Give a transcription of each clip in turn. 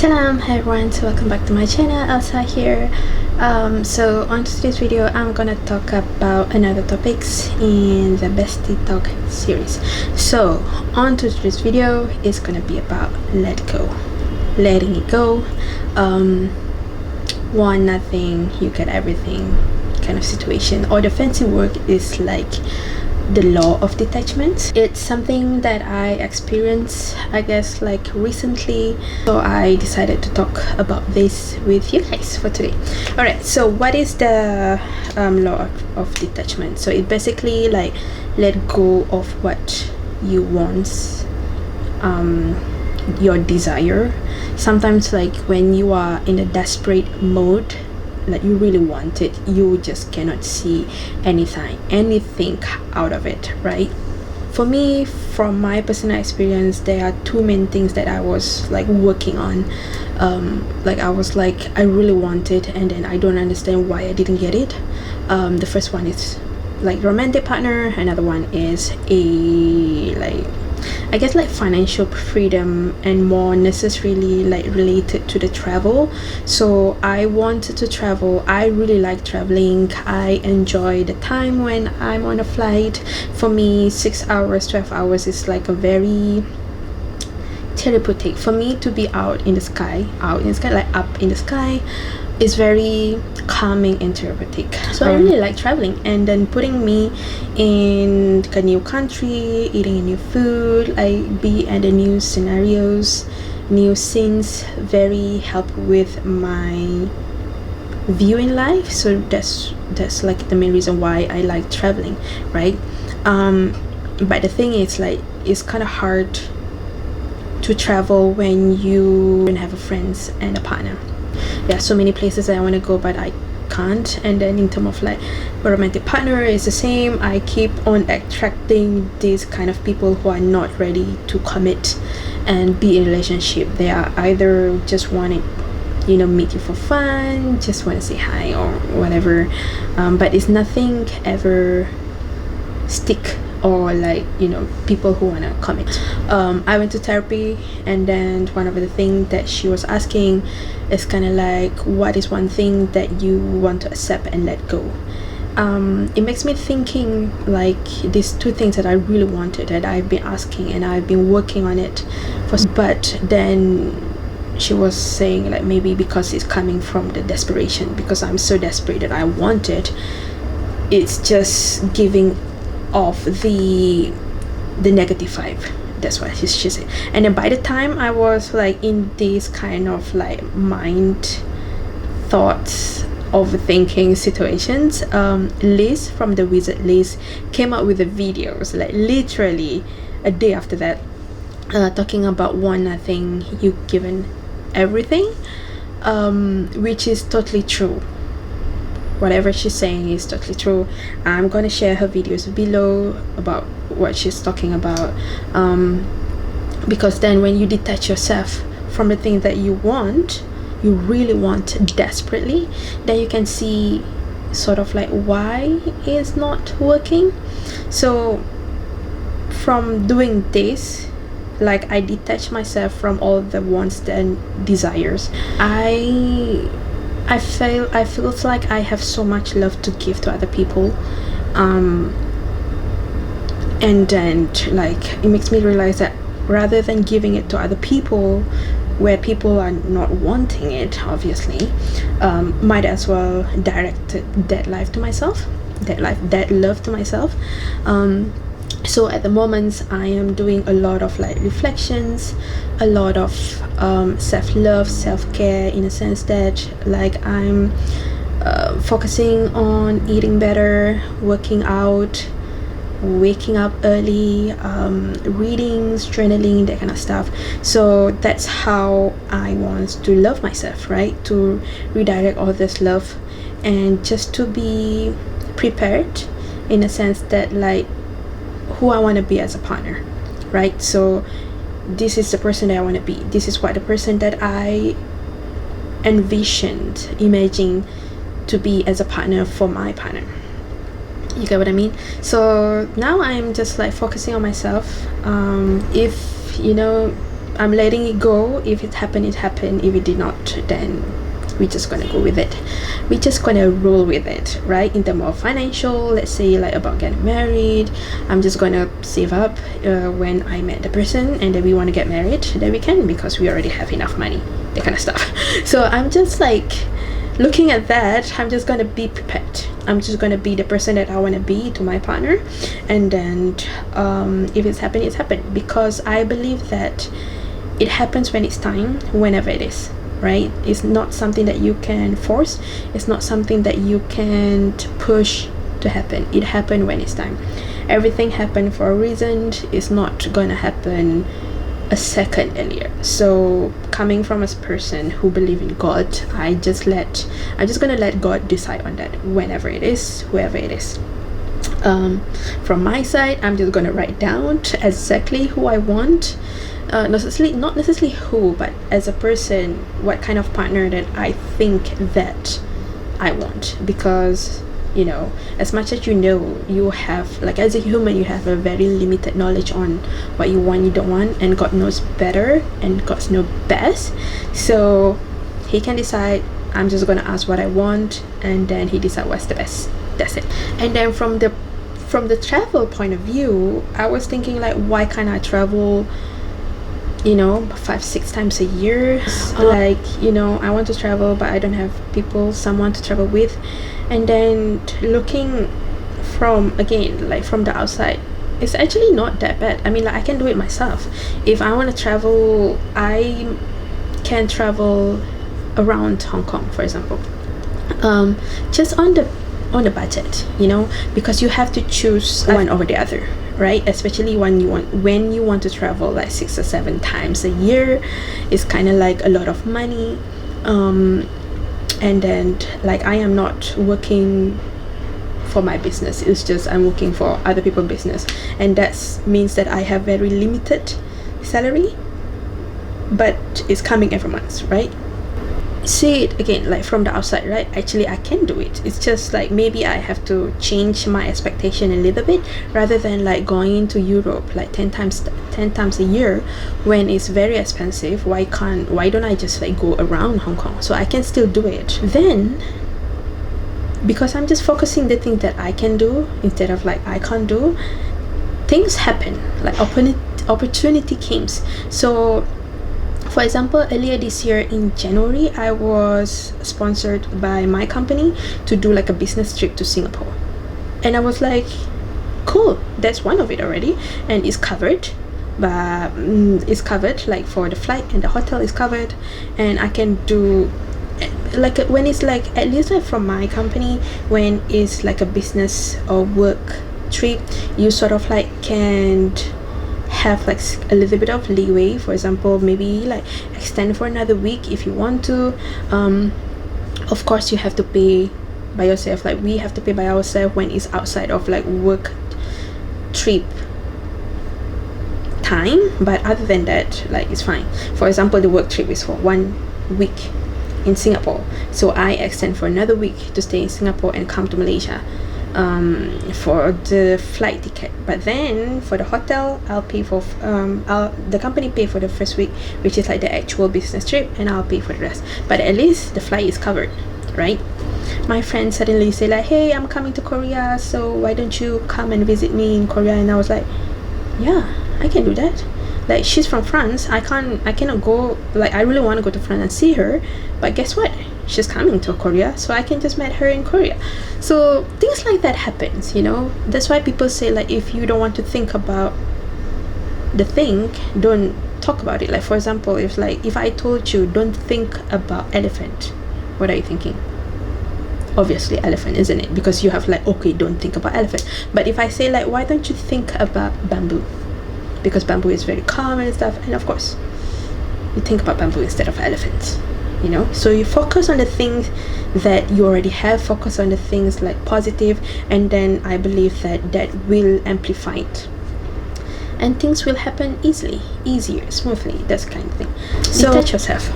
Salam, hi everyone, so welcome back to my channel. Elsa here. So on today's video I'm gonna talk about another topics in the Bestie Talk series. So on today's video is gonna be about letting it go. Want nothing, you get everything kind of situation, or the fancy word is like the law of detachment. It's something that I experienced, I guess, like recently, so I decided to talk about this with you guys for today. All right, so what is the law of detachment? So it basically like let go of what you want, your desire. Sometimes like when you are in a desperate mode, like you really want it, you just cannot see anything out of it, right? For me, from my personal experience, there are two main things that I was like working on. Like I was like, I really want it, and then I don't understand why I didn't get it. The first one is like romantic partner, another one is a like, I guess, like financial freedom, and more necessarily like related to the travel. So I wanted to travel. I really like traveling. I enjoy the time when I'm on a flight. For me, 6 hours, 12 hours is like a very therapeutic. For me to be out in the sky, like up in the sky, is very calming and therapeutic. So I really like traveling, and then putting me in a new country, eating new food, like be at the new scenarios, new scenes, very help with my view in life. So that's like the main reason why I like traveling, right? But the thing is, like, it's kind of hard to travel when you don't have a friends and a partner. There are so many places that I want to go, but I can't. And then in terms of like a romantic partner, is the same. I keep on attracting these kind of people who are not ready to commit and be in a relationship. They are either just wanting, meet you for fun, just want to say hi or whatever, but it's nothing ever stick, or like people who want to commit. I went to therapy, and then one of the things that she was asking is kind of like, what is one thing that you want to accept and let go? It makes me thinking like these two things that I really wanted, that I've been asking and I've been working on it but then she was saying like, maybe because it's coming from the desperation, because I'm so desperate that I want it, it's just giving off the negative vibe. That's what she said. And then by the time I was like in this kind of like mind thoughts, overthinking situations, Liz from the Wizard Liz came out with the videos like literally a day after that, talking about one nothing, you given everything, which is totally true. Whatever she's saying is totally true. I'm gonna share her videos below about what she's talking about, because then when you detach yourself from the thing that you really want desperately, then you can see sort of like why it's not working. So from doing this, like I detach myself from all the wants and desires. I feel like I have so much love to give to other people, and then like it makes me realize that rather than giving it to other people where people are not wanting it, obviously, might as well direct that love to myself. So at the moment I am doing a lot of like reflections, a lot of self-love, self-care, in a sense that like I'm focusing on eating better, working out, waking up early, readings, journaling, that kind of stuff. So that's how I want to love myself, right? To redirect all this love, and just to be prepared in a sense that like who I want to be as a partner, right? So this is the person that I want to be. This is what the person that I imagined to be as a partner for my partner. You get what I mean? So now I'm just like focusing on myself. If I'm letting it go. If it happened, it happened. If it did not, then we're just gonna go with it. We're just gonna roll with it, right? In terms of financial, let's say like about getting married, I'm just gonna save up when I met the person and then we want to get married, then we can, because we already have enough money, that kind of stuff. So I'm just like looking at that. I'm just gonna be prepared. I'm just gonna be the person that I want to be to my partner, and then if it's happened, it's happened, because I believe that it happens when it's time, whenever it is, right? It's not something that you can force. It's not something that you can push to happen. It happened when it's time. Everything happened for a reason. It's not gonna happen a second earlier. So coming from a person who believe in God, I'm just gonna let God decide on that, whenever it is, whoever it is. From my side, I'm just gonna write down exactly who I want, not necessarily who, but as a person, what kind of partner that I think that I want. Because as much as you have, like, as a human, you have a very limited knowledge on what you want, you don't want, and God knows better and God knows best. So he can decide. I'm just gonna ask what I want, and then he decide what's the best. That's it. And then from the travel point of view, I was thinking, like, why can't I travel 5-6 times a year? Like, I want to travel, but I don't have someone to travel with. And then looking from the outside, it's actually not that bad. I mean, like, I can do it myself. If I want to travel, I can travel around Hong Kong, for example, just on the budget, because you have to choose one over the other, right? Especially when you want to travel like 6 or 7 times a year. It's kind of like a lot of money. And then, like, I am not working for my business. It's just I'm working for other people's business, and that means that I have very limited salary, but it's coming every month, right? See it again, like, from the outside, right? Actually, I can do it. It's just like maybe I have to change my expectation a little bit, rather than like going to Europe like 10 times a year when it's very expensive. Why don't I just like go around Hong Kong? So I can still do it. Then, because I'm just focusing the thing that I can do instead of like I can't do, things happen, like opportunity comes. So for example, earlier this year in January, I was sponsored by my company to do like a business trip to Singapore. And I was like, cool, that's one of it already. And it's covered. But it's covered, like, for the flight, and the hotel is covered. And I can do, like, when it's like, at least like from my company, when it's like a business or work trip, you sort of like can have like a little bit of leeway. For example, maybe like extend for another week if you want to. Of course, you have to pay by yourself. Like, we have to pay by ourselves when it's outside of like work trip time, but other than that, like, it's fine. For example, the work trip is for 1 week in Singapore, so I extend for another week to stay in Singapore and come to Malaysia for the flight ticket. But then for the hotel, I'll pay for the company pay for the first week, which is like the actual business trip, and I'll pay for the rest. But at least the flight is covered, right? My friend suddenly say like, hey, I'm coming to Korea, so why don't you come and visit me in Korea? And I was like, yeah, I can do that. Like, she's from France. I cannot go. Like, I really want to go to France and see her, but guess what? She's coming to Korea, so I can just meet her in Korea. So things like that happens, That's why people say, like, if you don't want to think about the thing, don't talk about it. Like, for example, if I told you don't think about elephant, what are you thinking? Obviously elephant, isn't it? Because you have like, okay, don't think about elephant. But if I say like, why don't you think about bamboo? Because bamboo is very calm and stuff, and of course you think about bamboo instead of elephants. So you focus on the things that you already have, focus on the things like positive, and then I believe that will amplify it, and things will happen easier, smoothly. That's the kind of thing. So detach yourself.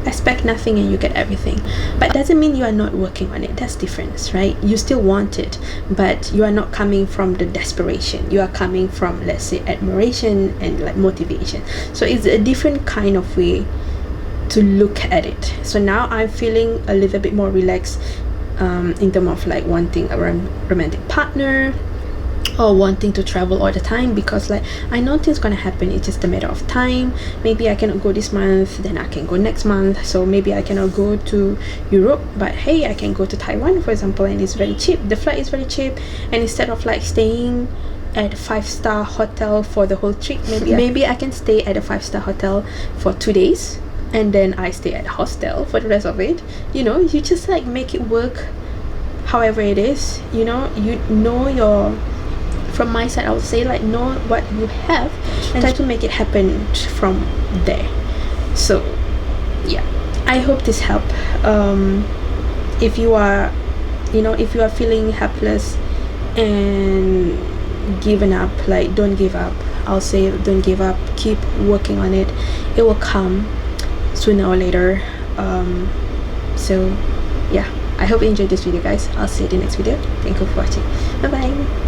expect nothing and you get everything. But it doesn't mean you are not working on it. That's different, right? You still want it, but you are not coming from the desperation. You are coming from, let's say, admiration and like motivation. So it's a different kind of way to look at it. So now I'm feeling a little bit more relaxed in terms of like wanting a romantic partner or wanting to travel all the time, because like I know things gonna happen. It's just a matter of time. Maybe I cannot go this month, then I can go next month. So maybe I cannot go to Europe, but hey, I can go to Taiwan, for example, and it's very cheap. The flight is very cheap, and instead of like staying at a 5-star hotel for the whole trip, maybe I can stay at a 5-star hotel for 2 days, and then I stay at a hostel for the rest of it. You know, you just like make it work however it is. You know your, from my side I would say, like, know what you have and try to make it happen from there. So yeah, I hope this helped. If you are, if you are feeling helpless and giving up, like, don't give up. I'll say don't give up, keep working on it. It will come sooner or later. So yeah, I hope you enjoyed this video, guys. I'll see you in the next video. Thank you for watching. Bye bye.